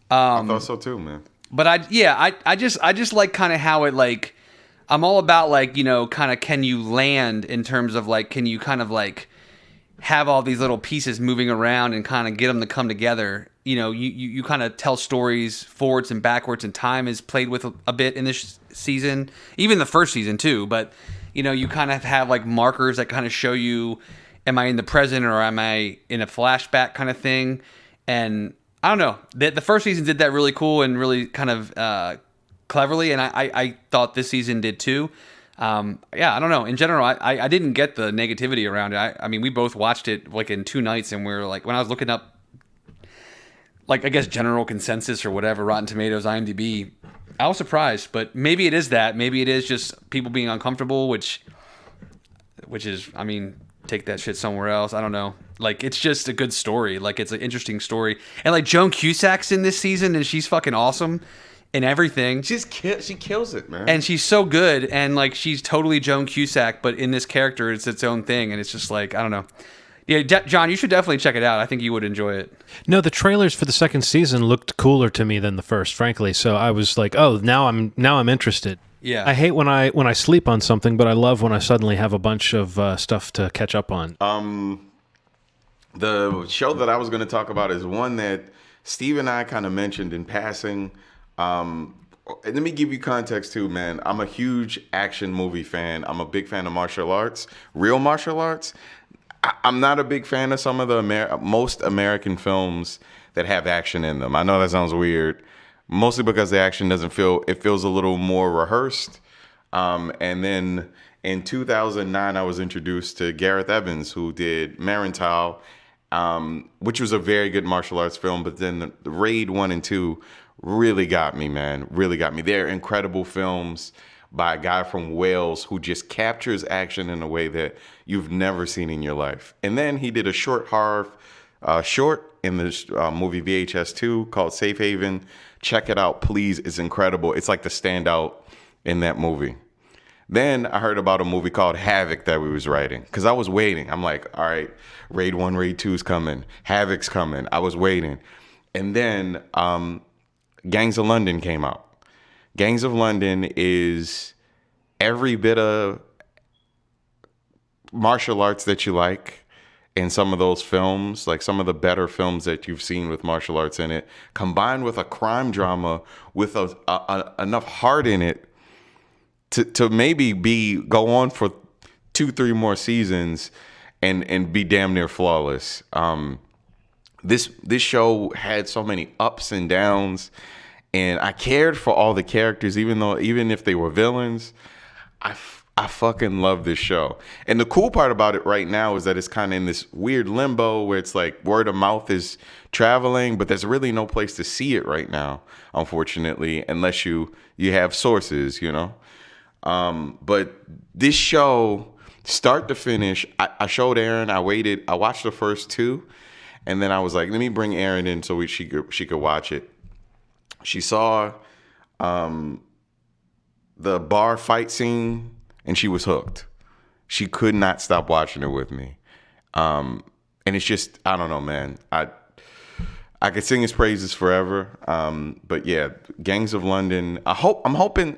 I thought so too, man. But I just like kind of how it, like, I'm all about, like, kind of, can you land in terms of, like, can you kind of, like, have all these little pieces moving around and kind of get them to come together. You kind of tell stories forwards and backwards, and time is played with a bit in this season, even the first season too. But, you kind of have like markers that kind of show you, am I in the present or am I in a flashback kind of thing? And I don't know, the first season did that really cool and really kind of cleverly. And I thought this season did too. I don't know. In general, I didn't get the negativity around it. I mean, we both watched it like in 2 nights, and we were like, when I was looking up, like, I guess general consensus or whatever, Rotten Tomatoes, IMDb, I was surprised. But maybe it is that. Maybe it is just people being uncomfortable, which is, I mean, take that shit somewhere else. I don't know. Like, it's just a good story. Like, it's an interesting story. And like, Joan Cusack's in this season, and she's fucking awesome. And everything. She kills it, man. And she's so good, and like, she's totally Joan Cusack, but in this character, it's its own thing, and it's just like, I don't know. Yeah, John, you should definitely check it out. I think you would enjoy it. No, the trailers for the second season looked cooler to me than the first, frankly. So I was like, oh, now I'm interested. Yeah. I hate when I sleep on something, but I love when I suddenly have a bunch of stuff to catch up on. The show that I was going to talk about is one that Steve and I kind of mentioned in passing. Let me give you context too, man. I'm a huge action movie fan. I'm a big fan of martial arts, real martial arts. I'm not a big fan of some of the most American films that have action in them. I know that sounds weird, mostly because the action feels a little more rehearsed. And then in 2009, I was introduced to Gareth Evans, who did Marintal which was a very good martial arts film. But then the Raid 1 and 2 really got me, man. Really got me. They're incredible films by a guy from Wales who just captures action in a way that you've never seen in your life. And then he did a short horror short in this movie VHS 2 called Safe Haven. Check it out, please. It's incredible. It's like the standout in that movie. Then I heard about a movie called Havoc that we was writing because I was waiting. I'm like, all right, Raid 1, Raid 2's coming. Havoc's coming. I was waiting. And then Gangs of London came out. Gangs of London is every bit of martial arts that you like in some of those films, like some of the better films that you've seen with martial arts in it, combined with a crime drama with enough heart in it to maybe go on for 2-3 more seasons and be damn near flawless. This show had so many ups and downs. And I cared for all the characters, even if they were villains. I fucking love this show. And the cool part about it right now is that it's kind of in this weird limbo where it's like word of mouth is traveling, but there's really no place to see it right now, unfortunately, unless you have sources, you know. But this show, start to finish, I showed Aaron. I watched the first 2, and then I was like, let me bring Aaron in so she could watch it. She saw the bar fight scene, and she was hooked. She could not stop watching it with me. And it's just, I don't know, man. I could sing his praises forever. But yeah, Gangs of London. I'm hoping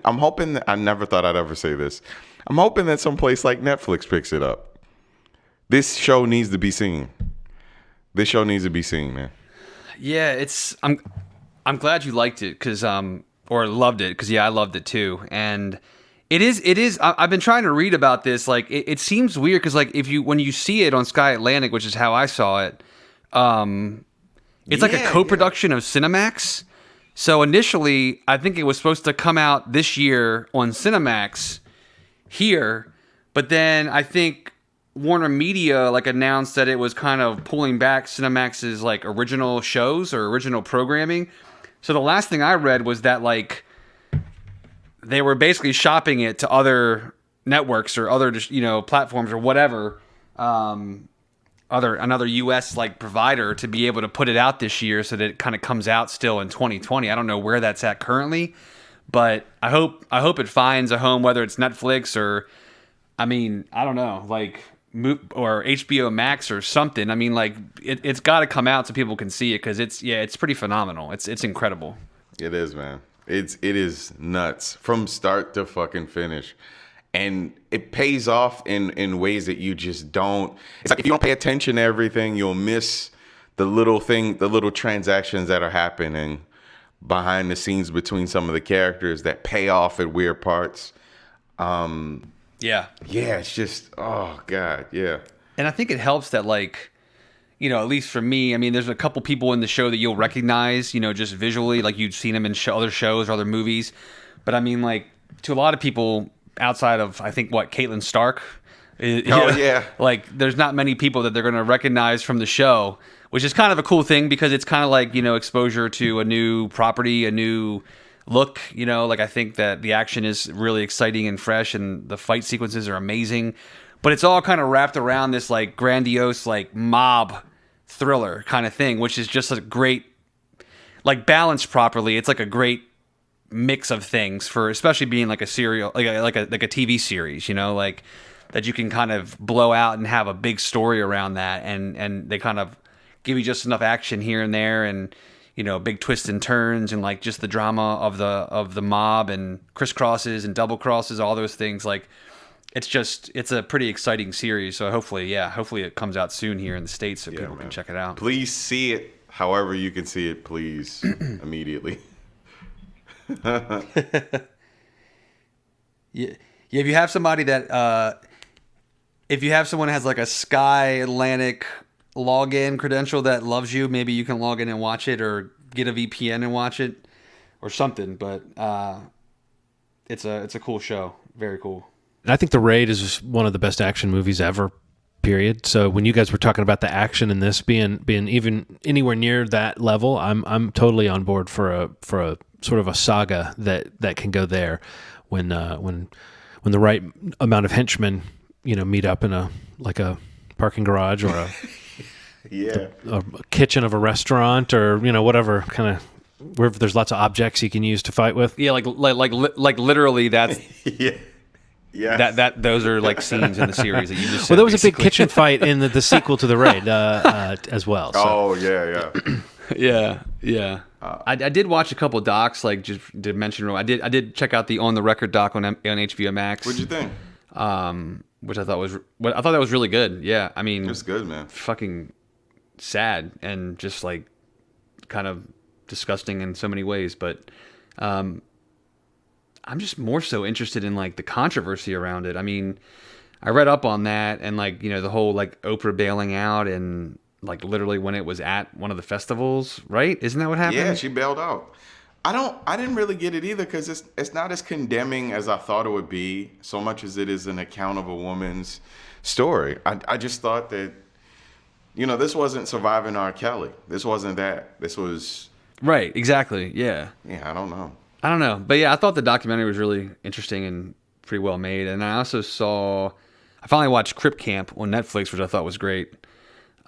that, I never thought I'd ever say this. I'm hoping that someplace like Netflix picks it up. This show needs to be seen. This show needs to be seen, man. Yeah, I'm glad you liked it or loved it because I loved it too. And it is. I've been trying to read about this. Like it seems weird because like when you see it on Sky Atlantic, which is how I saw it, it's like a co-production of Cinemax. So initially, I think it was supposed to come out this year on Cinemax here, but then I think Warner Media like announced that it was kind of pulling back Cinemax's like original shows or original programming. So the last thing I read was that like they were basically shopping it to other networks or other platforms or whatever, another US like provider to be able to put it out this year so that it kind of comes out still in 2020. I don't know where that's at currently, but I hope it finds a home, whether it's Netflix or I don't know, like or HBO Max or something. I mean, like it's got to come out so people can see it because it's pretty phenomenal. It's incredible. It is, man. It is nuts from start to fucking finish, and it pays off in ways that you just don't. It's like if you don't pay attention to everything, you'll miss the little transactions that are happening behind the scenes between some of the characters that pay off at weird parts. Yeah, it's just, oh God, yeah. And I think it helps that like, at least for me, I mean, there's a couple people in the show that you'll recognize, just visually, like you've seen them in other shows or other movies. But I mean, like to a lot of people outside of, I think, Caitlin Stark. Yeah. Like there's not many people that they're going to recognize from the show, which is kind of a cool thing because it's kind of like, exposure to a new property, a new look, like I think that the action is really exciting and fresh and the fight sequences are amazing, but it's all kind of wrapped around this like grandiose like mob thriller kind of thing, which is just a great, like balanced properly. It's like a great mix of things for especially being like a serial, like a TV series, like that you can kind of blow out and have a big story around that, and they kind of give you just enough action here and there and big twists and turns and like just the drama of the mob and crisscrosses and double crosses, all those things. Like it's a pretty exciting series. So hopefully it comes out soon here in the States so people can check it out. Please see it however you can see it, please, immediately. Yeah. If you have somebody that if you have someone that has like a Sky Atlantic login credential that loves you, maybe you can log in and watch it or get a VPN and watch it or something, but it's a cool show. Very cool. I think The Raid is one of the best action movies ever, period. So when you guys were talking about the action in this being even anywhere near that level, I'm totally on board for a sort of a saga that can go there when the right amount of henchmen, meet up in a parking garage or a kitchen of a restaurant or whatever kind of where there's lots of objects you can use to fight with. Yeah, like literally that's yeah. Yeah. That those are like scenes in the series that you just said. Well, there was a big kitchen fight in the sequel to The Raid as well. So. Oh, yeah. Yeah. I did watch a couple docs, like just to mention. I did check out the On the Record doc on HBO Max. What'd you think? Which I thought that was really good. Yeah, I mean, It was good, man. Fucking sad and just like kind of disgusting in so many ways, but I'm just more so interested in like the controversy around it. I mean, I read up on that and like, the whole like Oprah bailing out and like literally when it was at one of the festivals, right? Isn't that what happened? Yeah, she bailed out. I didn't really get it either because it's not as condemning as I thought it would be, so much as it is an account of a woman's story. I just thought that, this wasn't Surviving R. Kelly. This wasn't that. This was... Right, exactly, yeah. Yeah, I don't know. But yeah, I thought the documentary was really interesting and pretty well made. And I also I finally watched Crip Camp on Netflix, which I thought was great.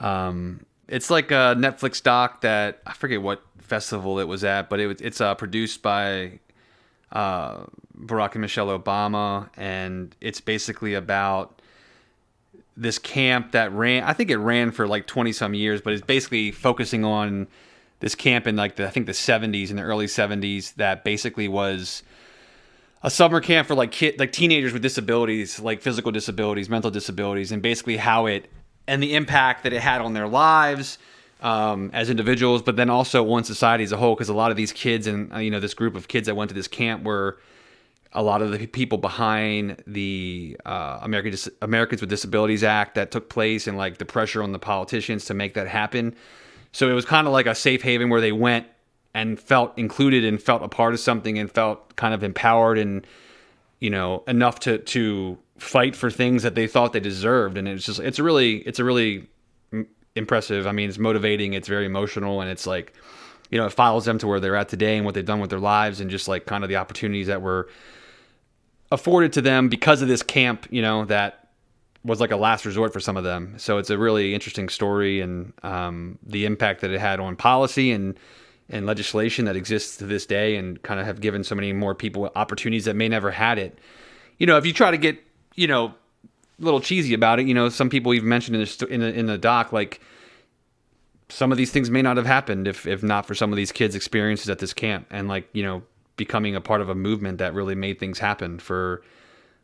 It's like a Netflix doc that I forget what festival it was at, but it's produced by Barack and Michelle Obama, and it's basically about this camp that ran for like 20 some years, but it's basically focusing on this camp in like the 70s, in the early 70s, that basically was a summer camp for like teenagers with disabilities, like physical disabilities, mental disabilities, and basically how it and the impact that it had on their lives as individuals, but then also on society as a whole, because a lot of these kids and this group of kids that went to this camp were a lot of the people behind the Americans with Disabilities Act that took place, and like the pressure on the politicians to make that happen. So it was kind of like a safe haven where they went and felt included and felt a part of something and felt kind of empowered and, enough to fight for things that they thought they deserved. And it's a really impressive. I mean, it's motivating. It's very emotional. And it's like, it follows them to where they're at today and what they've done with their lives and just like kind of the opportunities that were afforded to them because of this camp, that was like a last resort for some of them. So it's a really interesting story, and the impact that it had on policy and legislation that exists to this day, and kind of have given so many more people opportunities that may never had it. If you try to get, a little cheesy about it, some people even mentioned in the doc, like some of these things may not have happened if not for some of these kids' experiences at this camp, and like, becoming a part of a movement that really made things happen for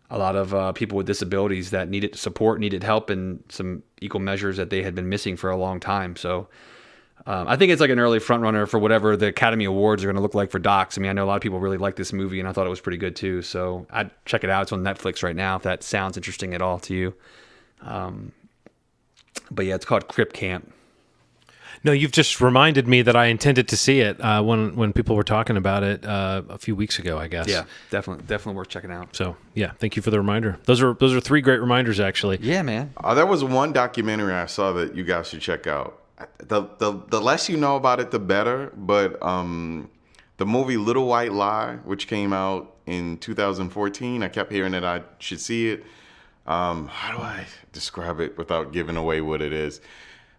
a lot of people with disabilities that needed support, needed help, and some equal measures that they had been missing for a long time. So I think it's like an early front runner for whatever the Academy Awards are going to look like for docs. I mean, I know a lot of people really like this movie, and I thought it was pretty good too. So I'd check it out. It's on Netflix right now if that sounds interesting at all to you. But yeah, it's called Crip Camp. No, you've just reminded me that I intended to see it when people were talking about it a few weeks ago, I guess. Yeah, definitely worth checking out. So yeah, thank you for the reminder. Those are 3 great reminders, actually. Yeah, man. There was one documentary I saw that you guys should check out. The less you know about it, the better. But the movie Little White Lie, which came out in 2014, I kept hearing that I should see it. How do I describe it without giving away what it is?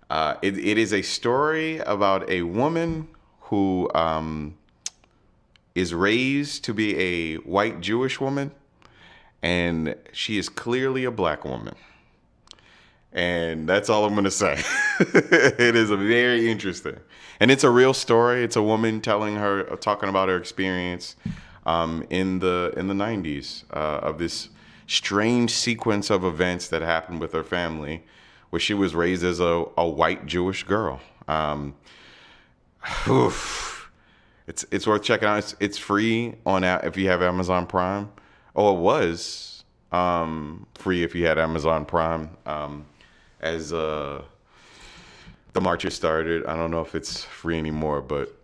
It is a story about a woman who is raised to be a white Jewish woman, and she is clearly a black woman. And that's all I'm going to say. It is a very interesting. And it's a real story. It's a woman talking about her experience in the 90s of this strange sequence of events that happened with her family, where she was raised as a white Jewish girl. It's worth checking out. It's free if you have Amazon Prime. Oh, it was free if you had Amazon Prime. As the marches started, I don't know if it's free anymore, but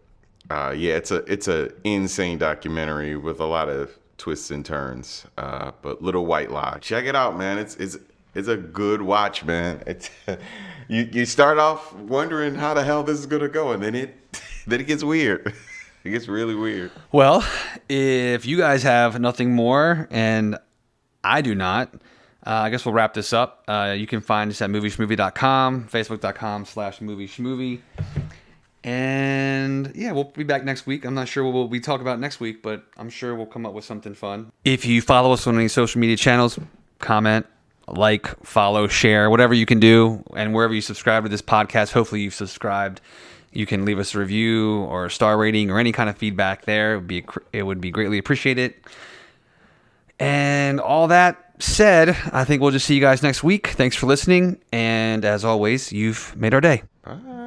yeah, it's a insane documentary with a lot of twists and turns. But Little White Lie, check it out, man. It's a good watch, man. It's you start off wondering how the hell this is gonna go, and then it gets weird. It gets really weird. Well, if you guys have nothing more, and I do not, I guess we'll wrap this up. You can find us at movieshmovie.com, facebook.com/movieschmovie. And yeah, we'll be back next week. I'm not sure what we'll be talking about next week, but I'm sure we'll come up with something fun. If you follow us on any social media channels, comment, like, follow, share, whatever you can do. And wherever you subscribe to this podcast, hopefully you've subscribed. You can leave us a review or a star rating or any kind of feedback there. It would be greatly appreciated. And all that said, I think we'll just see you guys next week. Thanks for listening. And as always, you've made our day. Bye.